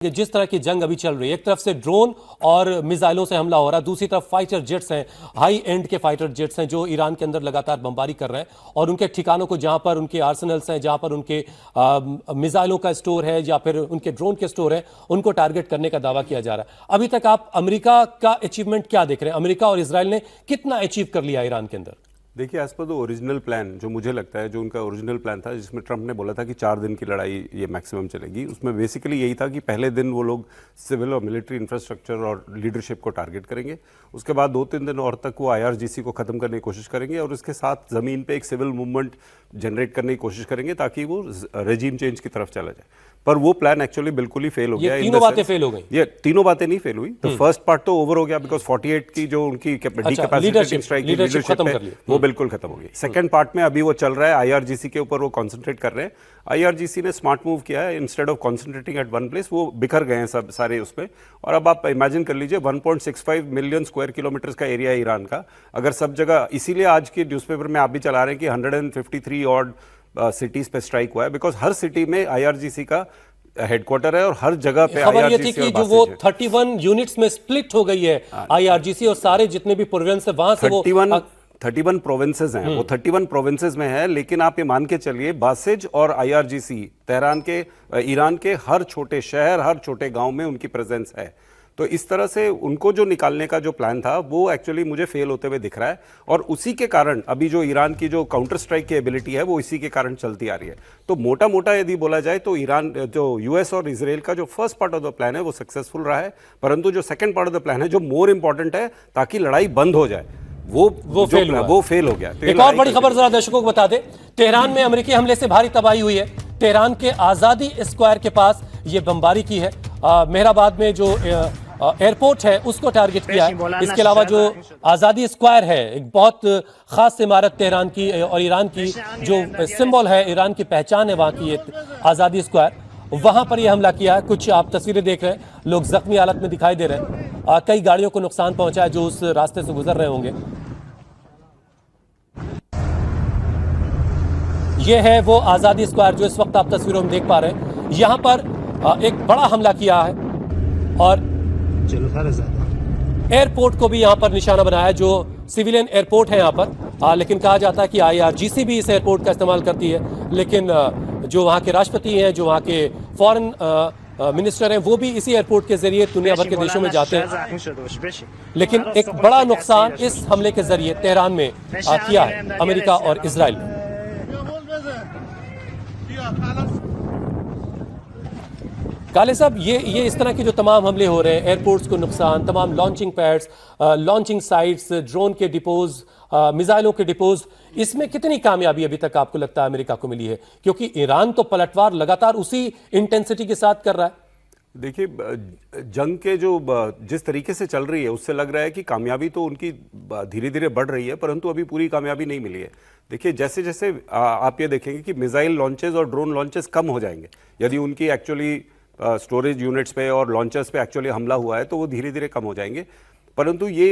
कि जिस तरह की जंग अभी चल रही है, एक तरफ से ड्रोन और मिसाइलों से हमला हो रहा है, दूसरी तरफ फाइटर जेट्स हैं, हाई एंड के फाइटर जेट्स हैं जो ईरान के अंदर लगातार बमबारी कर रहे हैं और उनके ठिकानों को, जहां पर उनके आर्सेनल्स हैं, जहां पर उनके मिसाइलों का स्टोर है या फिर उनके ड्रोन के स्टोर है, उनको टारगेट करने का दावा किया जा रहा है। अभी तक आप अमेरिका का अचीवमेंट क्या देख रहे हैं? अमेरिका और इजराइल ने कितना अचीव कर लिया ईरान के अंदर? देखिए, as per the original plan, जो मुझे लगता है जो उनका ओरिजिनल प्लान था, जिसमें ट्रंप ने बोला था कि 4 दिन की लड़ाई ये मैक्सिमम चलेगी, उसमें बेसिकली यही था कि पहले दिन वो लोग सिविल और मिलिट्री इंफ्रास्ट्रक्चर और लीडरशिप को टारगेट करेंगे, उसके बाद 2-3 दिन और तक वो IRGC को ख़त्म करने की कोशिश करेंगे और उसके साथ ज़मीन पे एक सिविल मूवमेंट जनरेट करने की कोशिश करेंगे ताकि वो रेजिम चेंज की तरफ चला जाए। पर वो प्लान एक्चुअली बिल्कुल ही फेल हो गया। ये तीनों बातें फेल हो गई। ये तीनों बातें नहीं फेल हुई। तो फर्स्ट पार्ट तो ओवर हो गया बिकॉज 48 की जो उनकी लीडरशिप खत्म कर ली, वो बिल्कुल खत्म हो गई। सेकंड पार्ट में अभी वो चल रहा है, IRGC के ऊपर वो कॉन्सेंट्रेट कर रहे हैं। IRGC ने स्मार्ट मूव किया है, instead of concentrating at one place वो बिखर गए हैं सब सारे उसमें। और अब आप इमेजिन कर लीजिए 1.65 मिलियन स्क्वायर किलोमीटर का एरिया है ईरान का। अगर सब जगह, इसीलिए आज के न्यूज़पेपर में आप भी चला रहे हैं कि 153 ऑड सिटीज पे स्ट्राइक हुआ है, बिकॉज हर सिटी में IRGC का हेडक्वार्टर है और हर जगह पे खबर ये थी कि जो वो 31 यूनिट्स में स्प्लिट हो गई है IRGC और सारे जितने भी प्रोविंस है वहां से 31 प्रोविंसेस हैं, वो 31 प्रोविंसेस में है। लेकिन आप ये मान के चलिए, बासिज और IRGC तेहरान के, ईरान के हर छोटे शहर, हर छोटे गांव में उनकी प्रेजेंस है। तो इस तरह से उनको जो निकालने का जो प्लान था वो एक्चुअली मुझे फेल होते हुए दिख रहा है। और उसी के कारण अभी जो ईरान की जो काउंटर स्ट्राइक की एबिलिटी है वो इसी के कारण चलती आ रही है। तो मोटा मोटा यदि बोला जाए तो ईरान, जो US और इजराइल का जो first part of the plan है वो सक्सेसफुल रहा है, परंतु जो second part of the plan है, जो मोर इंपॉर्टेंट है ताकि लड़ाई बंद हो जाए, वो फेल हो गया। तो एक और बड़ी खबर जरा दर्शकों को बता दें, तेहरान में अमेरिकी हमले से भारी तबाही हुई है। तेहरान के आजादी स्क्वायर के पास ये बमबारी की है। मेहराबाद में जो एयरपोर्ट है उसको टारगेट किया है। इसके अलावा जो आज़ादी स्क्वायर है, एक बहुत खास इमारत तेहरान की और ईरान की जो सिंबल है, ईरान की पहचान है वहाँ की, आज़ादी स्क्वायर, वहाँ पर यह हमला किया है। कुछ आप तस्वीरें देख रहे हैं, लोग जख्मी हालत में दिखाई दे रहे हैं। कई गाड़ियों को नुकसान पहुंचा है जो उस रास्ते से गुजर रहे होंगे। यह है वो आज़ादी स्क्वायर जो इस वक्त आप तस्वीरों में देख पा रहे हैं। यहाँ पर एक बड़ा हमला किया है और एयरपोर्ट को भी यहाँ पर निशाना बनाया है, जो सिविलियन एयरपोर्ट है यहाँ पर। लेकिन कहा जाता है कि IRGC भी इस एयरपोर्ट का इस्तेमाल करती है, लेकिन जो वहाँ के राष्ट्रपति हैं, जो वहाँ के फॉरेन मिनिस्टर हैं, वो भी इसी एयरपोर्ट के जरिए दुनिया भर के देशों में जाते हैं। लेकिन एक बड़ा नुकसान इस हमले के जरिए तेहरान में किया है अमेरिका और इजराइल ने। काले साहब, ये इस तरह के जो तमाम हमले हो रहे हैं, एयरपोर्ट्स को नुकसान, तमाम launching pads, launching sites, drone के डिपोज, मिसाइलों के डिपोज, इसमें कितनी कामयाबी अभी तक आपको लगता है अमेरिका को मिली है? क्योंकि ईरान तो पलटवार लगातार उसी इंटेंसिटी के साथ कर रहा है। देखिए, जंग के जो जिस तरीके से चल रही है उससे लग रहा है कि कामयाबी तो उनकी धीरे धीरे बढ़ रही है, परंतु अभी पूरी कामयाबी नहीं मिली है। देखिए, जैसे जैसे आप ये देखेंगे कि मिसाइल लॉन्चेस और ड्रोन लॉन्चेस कम हो जाएंगे, यदि उनकी एक्चुअली स्टोरेज यूनिट्स पे और लॉन्चर्स पे एक्चुअली हमला हुआ है तो वो धीरे धीरे कम हो जाएंगे। परंतु ये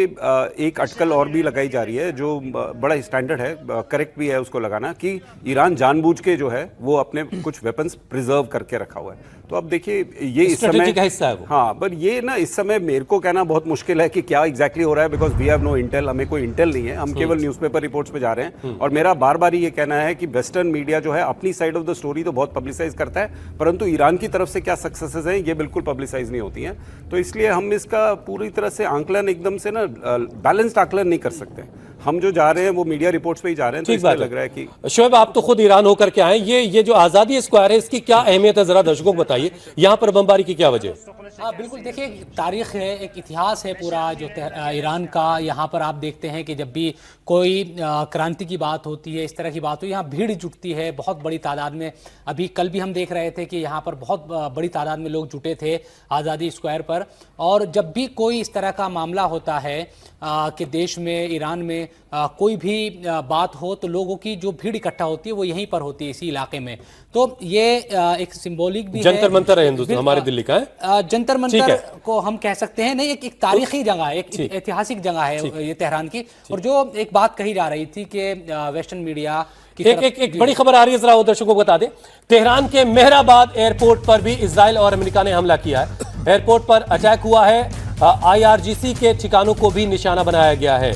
एक अटकल और भी लगाई जा रही है जो बड़ा स्टैंडर्ड है, करेक्ट भी है उसको लगाना, कि ईरान जानबूझ के जो है वो अपने कुछ वेपन्स प्रिजर्व करके रखा हुआ है। तो अब देखिए, ये इस समय का हिस्सा है वो। हाँ, पर ये ना इस समय मेरे को कहना बहुत मुश्किल है कि क्या एग्जैक्टली हो रहा है, because we have no intel, हमें कोई इंटेल नहीं है, हम केवल न्यूज़पेपर रिपोर्ट्स पे जा रहे हैं। और मेरा बार बार ये कहना है कि वेस्टर्न मीडिया जो है अपनी साइड ऑफ द स्टोरी तो बहुत पब्लिसाइज करता है, परंतु ईरान की तरफ से क्या सक्सेसेस हैं ये बिल्कुल पब्लिसाइज नहीं होती हैं। तो इसलिए हम इसका पूरी तरह से आंकलन एकदम से ना बैलेंस्ड आकलन नहीं कर सकते। हम जो जा रहे हैं वो मीडिया रिपोर्ट्स पे ही जा रहे हैं। तो इसलिए लग रहा है कि शोएब, आप तो खुद ईरान होकर के आए, ये जो आज़ादी स्क्वायर है इसकी क्या अहमियत है, जरा दर्शकों को बताइए, यहाँ पर बमबारी की क्या वजह? हाँ बिल्कुल, देखिए तारीख है, एक इतिहास है पूरा जो ईरान का। यहाँ पर आप देखते हैं कि जब भी कोई क्रांति की बात होती है, इस तरह की बात हो, यहाँ भीड़ जुटती है बहुत बड़ी तादाद में। अभी कल भी हम देख रहे थे कि यहाँ पर बहुत बड़ी तादाद में लोग जुटे थे आज़ादी स्क्वायर पर। और जब भी कोई इस तरह का मामला होता है कि देश में, ईरान में कोई भी बात हो तो लोगों की जो भीड़ इकट्ठा होती है वो यहीं पर होती है इसी इलाके में। तो ये एक सिंबॉलिक भी जंतर है। मंतर है हिंदुस्तान, हमारे दिल्ली का है। जंतर ठीक मंतर है। को हम कह सकते हैं नहीं, एक तारीखी जगह है, एक ऐतिहासिक जगह है ये तेहरान की। और जो एक बात कही जा रही थी कि वेस्टर्न मीडिया की एक बड़ी खबर आ रही है, जरा वो दर्शकों को बता दें। तेहरान के मेहराबाद एयरपोर्ट पर भी इजराइल और अमेरिका ने हमला किया है। एयरपोर्ट पर अटैक हुआ है, IRGC के ठिकानों को भी निशाना बनाया गया है।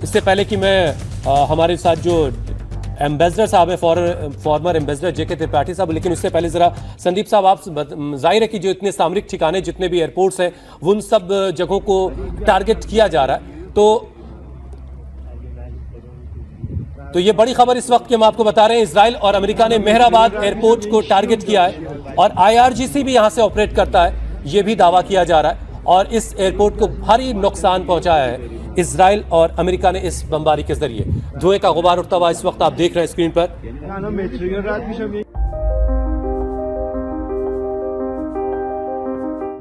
इससे पहले कि मैं हमारे साथ जो एम्बेसडर साहब है, फॉर्मर एम्बेसडर JK त्रिपाठी साहब, लेकिन उससे पहले जरा संदीप साहब, आप जाहिर है कि जो इतने सामरिक ठिकाने, जितने भी एयरपोर्ट्स हैं, उन सब जगहों को टारगेट किया जा रहा है। तो ये बड़ी खबर इस वक्त की हम आपको बता रहे हैं। इजराइल और अमेरिका ने मेहराबाद एयरपोर्ट को टारगेट किया है और IRGC भी यहां से ऑपरेट करता है, ये भी दावा किया जा रहा है। और इस एयरपोर्ट को भारी नुकसान पहुंचाया है इजराइल और अमेरिका ने इस बमबारी के जरिए। धुएं का गुबार उठता हुआ इस वक्त आप देख रहे हैं स्क्रीन पर।